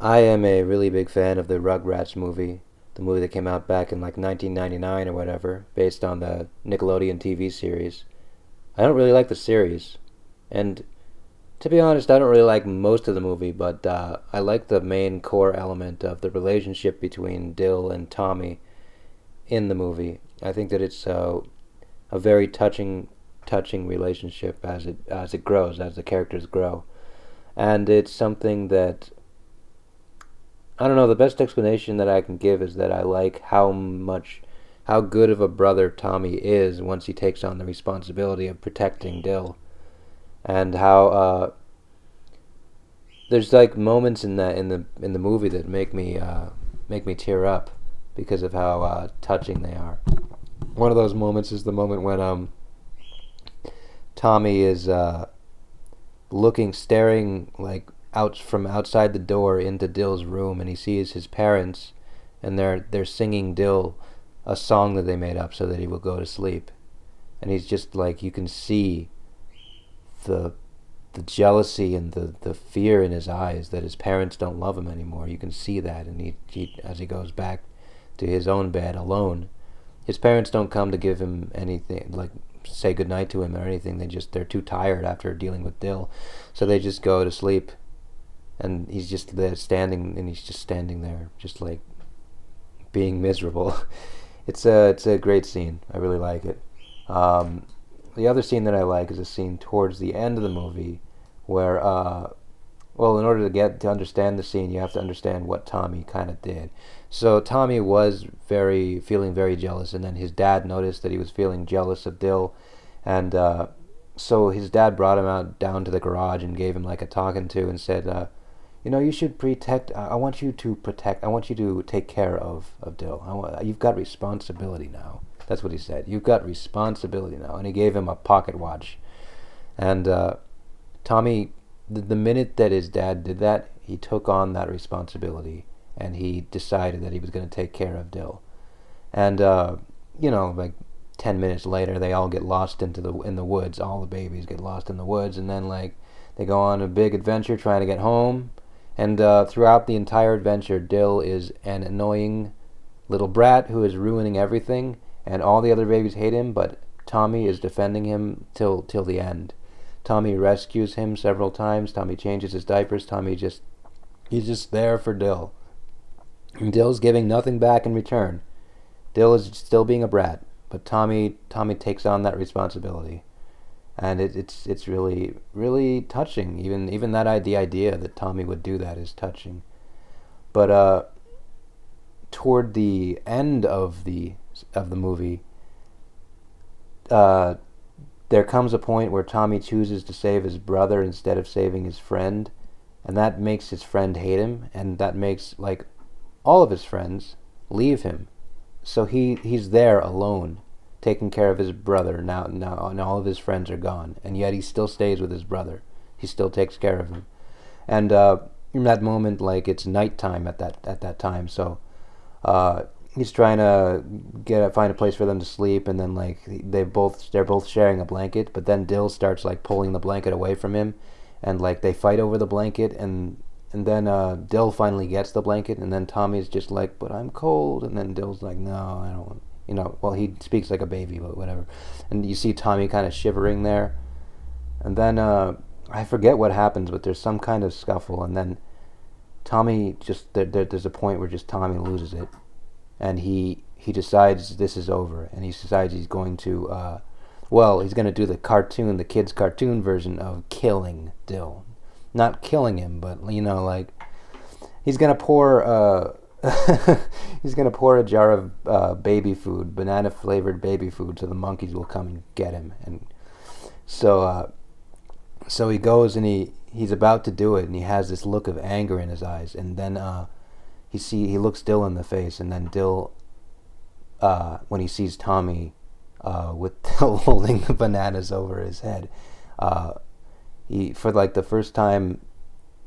I am a really big fan of the Rugrats movie, the movie that came out back in like 1999 or whatever, based on the Nickelodeon TV series. I don't really like the series, and to be honest, I don't really like most of the movie, but I like the main core element of the relationship between Dill and Tommy in the movie. I think that it's a very touching relationship as it grows, as the characters grow, and it's something that I don't know. The best explanation that I can give is that I like how good of a brother Tommy is once he takes on the responsibility of protecting Dill, and how there's like moments in the movie that make me tear up because of how touching they are. One of those moments is the moment when Tommy is staring like out from outside the door into Dill's room, and he sees his parents, and they're singing Dill a song that they made up so that he will go to sleep, and he's just like you can see the the jealousy and the fear in his eyes that his parents don't love him anymore. You can see that, and he as he goes back to his own bed alone, his parents don't come to give him anything, like say goodnight to him or anything. They're too tired after dealing with Dill, so they just go to sleep, and he's just there standing, and he's just standing there, just like being miserable. It's a great scene. I really like it. Um, the other scene that I like is a scene towards the end of the movie where well, in order to understand the scene, you have to understand what Tommy kind of did. So Tommy was feeling very jealous, and then his dad noticed that he was feeling jealous of Dill, and so his dad brought him out down to the garage and gave him like a talking to, and said, you should protect. I want you to protect. I want you to take care of Dill. You've got responsibility now. That's what he said. You've got responsibility now, and he gave him a pocket watch, and Tommy, the minute that his dad did that, he took on that responsibility, and he decided that he was going to take care of Dill. And like 10 minutes later, they all get lost in the woods. All the babies get lost in the woods, and then like they go on a big adventure trying to get home. And throughout the entire adventure, Dill is an annoying little brat who is ruining everything, and all the other babies hate him, but Tommy is defending him till the end. Tommy rescues him several times. Tommy changes his diapers. He's just there for Dill. And Dill's giving nothing back in return. Dill is still being a brat, but Tommy takes on that responsibility, and it's really really touching. Even the idea that Tommy would do that is touching. But toward the end of the movie, uh, there comes a point where Tommy chooses to save his brother instead of saving his friend, and that makes his friend hate him, and that makes like all of his friends leave him. So he's there alone, taking care of his brother now, and all of his friends are gone, and yet he still stays with his brother. He still takes care of him, and in that moment, like it's nighttime at that time, so uh, he's trying to find a place for them to sleep, and then like they're both sharing a blanket, but then Dill starts like pulling the blanket away from him, and like they fight over the blanket, and then Dill finally gets the blanket, and then Tommy's just like, but I'm cold, and then Dill's like, no, I don't want, well, he speaks like a baby, but whatever, and you see Tommy kind of shivering there, and then I forget what happens, but there's some kind of scuffle, and then Tommy just there's a point where just Tommy loses it, and he decides this is over, and he decides he's going to he's going to do the kids cartoon version of killing Dill, not killing him, but like he's going to pour he's going to pour a jar of baby food, banana flavored baby food, so the monkeys will come and get him, and so he goes, and he's about to do it, and he has this look of anger in his eyes, and then he looks Dill in the face, and then Dill, when he sees Tommy with Dill holding the bananas over his head, he, for like the first time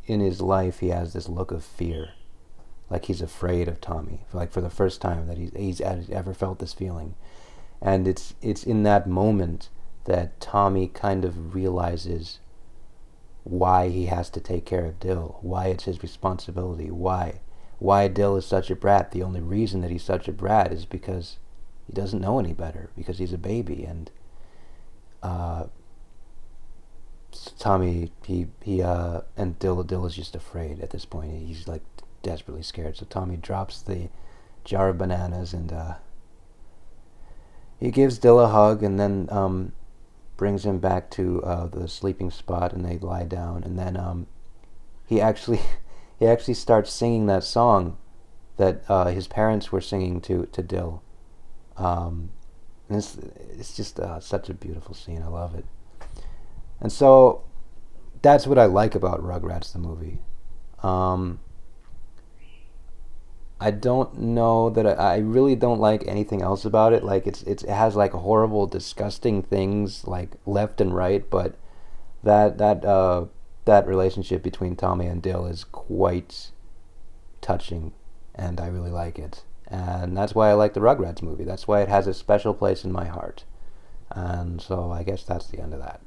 in his life, he has this look of fear, like he's afraid of Tommy, like for the first time that he's ever felt this feeling, and it's in that moment that Tommy kind of realizes why he has to take care of Dill, why it's his responsibility, why Dill is such a brat. The only reason that he's such a brat is because he doesn't know any better, because he's a baby. And uh, Tommy, and Dill is just afraid at this point. He's like desperately scared. So Tommy drops the jar of bananas, and he gives Dill a hug, and then brings him back to the sleeping spot, and they lie down. And then he actually he actually starts singing that song that his parents were singing to Dill. And it's just such a beautiful scene. I love it. And so that's what I like about Rugrats the movie. Um, I don't know that I really don't like anything else about it. Like it has like horrible, disgusting things like left and right, but that relationship between Tommy and Dill is quite touching, and I really like it. And that's why I like the Rugrats movie. That's why it has a special place in my heart. And so I guess that's the end of that.